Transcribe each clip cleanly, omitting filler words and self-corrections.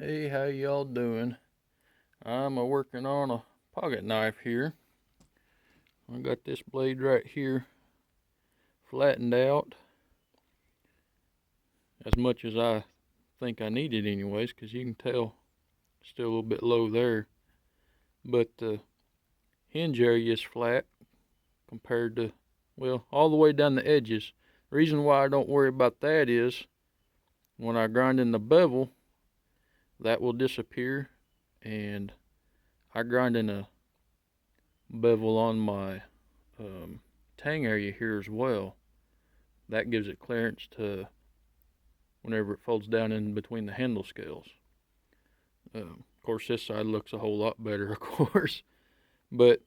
Hey, how y'all doing? I'm working on a pocket knife here. I got this blade right here flattened out as much as I think I need it anyways, because you can tell it's still a little bit low there. But the hinge area is flat compared to, well, all the way down the edges. The reason why I don't worry about that is when I grind in the bevel, that will disappear, and I grind in a bevel on my tang area here as well. That gives it clearance to whenever it folds down in between the handle scales. Of course, this side looks a whole lot better, of course, but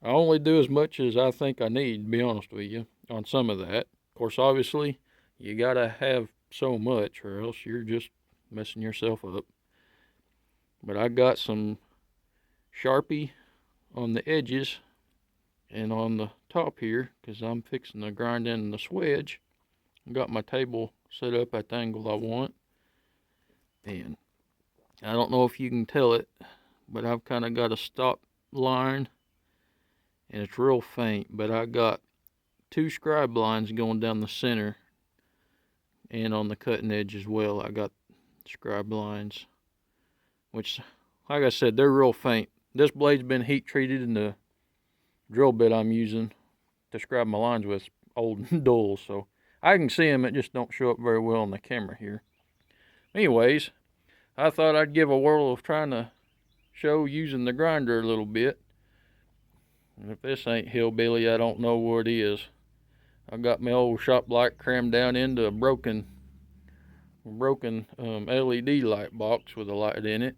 I only do as much as I think I need, to be honest with you, on some of that. Of course, obviously, you gotta have so much, or else you're just messing yourself up. But I got some Sharpie on the edges and on the top here, because I'm fixing to grind in the swedge. I got my table set up at the angle I want, and I don't know if you can tell it, but I've kind of got a stop line, and it's real faint, but I got two scribe lines going down the center, and on the cutting edge as well. I got scribe lines, which, like I said, they're real faint. This blade's been heat treated, and the drill bit I'm using to scribe my lines with is old and dull, so I can see them. It just don't show up very well on the camera here. Anyways, I thought I'd give a whirl of trying to show using the grinder a little bit. And if this ain't hillbilly, I don't know what is. I got my old shop light crammed down into a broken LED light box with a light in it.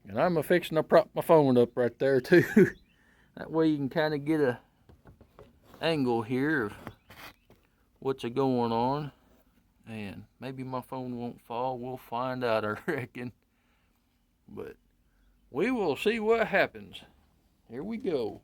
And I'm fixing to prop my phone up right there too. That way you can kind of get a angle here of what's going on. And maybe my phone won't fall. We'll find out, I reckon. But we will see what happens. Here we go.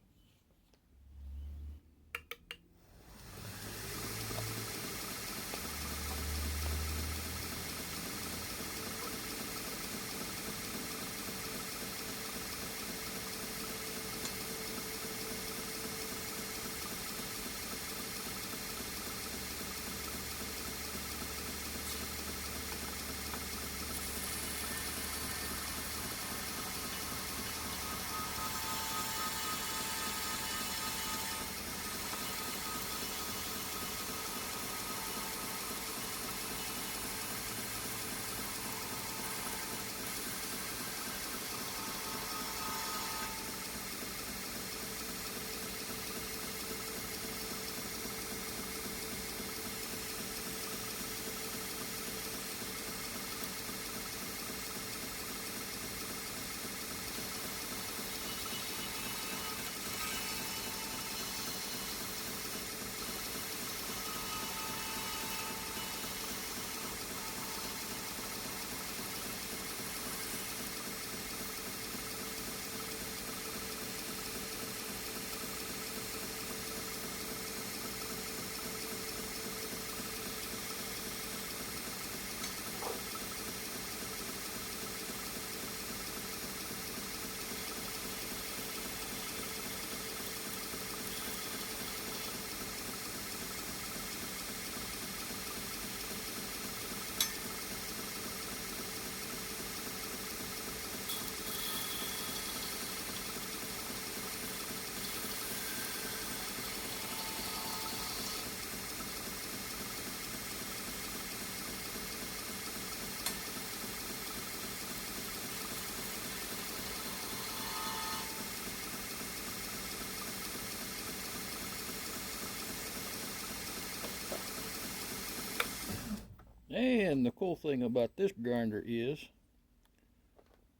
And the cool thing about this grinder is,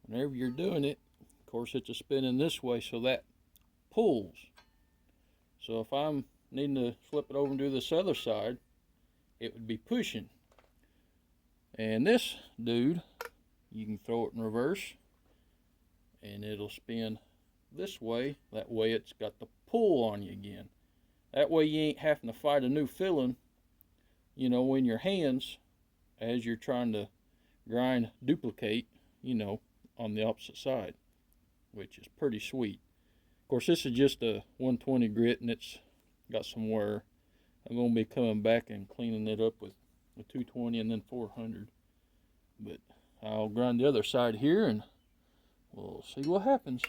whenever you're doing it, of course it's a spinning this way, so that pulls. So if I'm needing to flip it over and do this other side, it would be pushing. And this dude, you can throw it in reverse, and it'll spin this way. That way it's got the pull on you again. That way you ain't having to fight a new filling, in your hands as you're trying to grind duplicate, you know, on the opposite side, which is pretty sweet. Of course, this is just a 120 grit and it's got some wear. I'm going to be coming back and cleaning it up with a 220 and then 400. But I'll grind the other side here and we'll see what happens.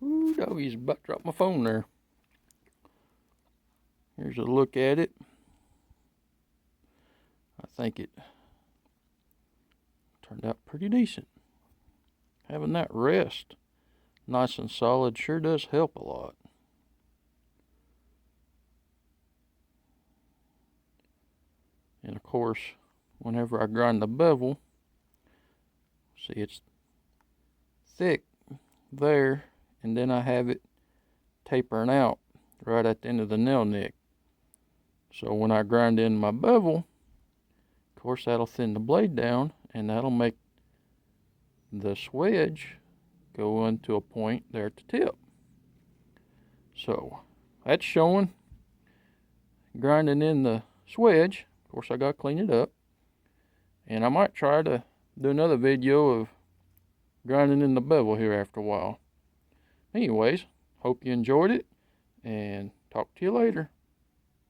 Ooh, doggy's about to drop my phone there. Here's a look at it. I think it turned out pretty decent. Having that rest nice and solid sure does help a lot. And of course, whenever I grind the bevel, see it's thick there, and then I have it tapering out right at the end of the nail nick. So when I grind in my bevel, of course that'll thin the blade down, and that'll make the swedge go into a point there at the tip. So that's showing grinding in the swedge. Of course I gotta clean it up, and I might try to do another video of grinding in the bevel here after a while. Anyways, hope you enjoyed it, and talk to you later.